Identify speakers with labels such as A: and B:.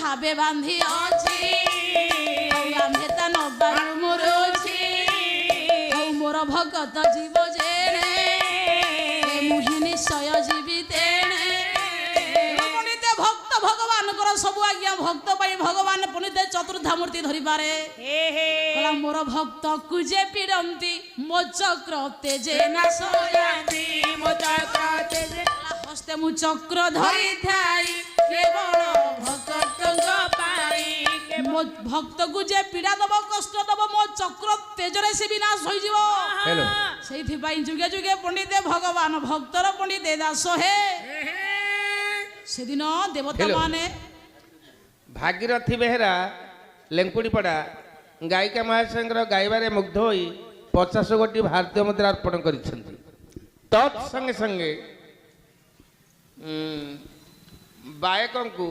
A: भावे बांधी अच्छी आमे ता नबारू मुरुची मोर भगत जीव जेने मुहि निश्चय जीविते भक्त भगवान सबु आज्ञा भक्त भगवान पुनित चतुर्धा मूर्ति धरी पारे मोर भक्त कुजे पीड़ती मो चक्र तेजे नाशयाती मो चक्र तेजे हस्ते मु चक्र धरी थाई केवल भक्त मो भक्त को जे पीड़ा दब कष्ट दब मो चक्र तेजरे से विनाश हो जीवो सेठी पाई जुगे जुगे पंडित भगवान भक्तर पंडित दास हे से दिन देवता माने
B: भागीरथी बेहरा लेंकुड़ीपड़ा गायिका महाशंकर गायबारे मुग्ध होई 50 कोटी भारतीय मुद्रा अर्पण करिसेंती तत् संगे संगे बायकों को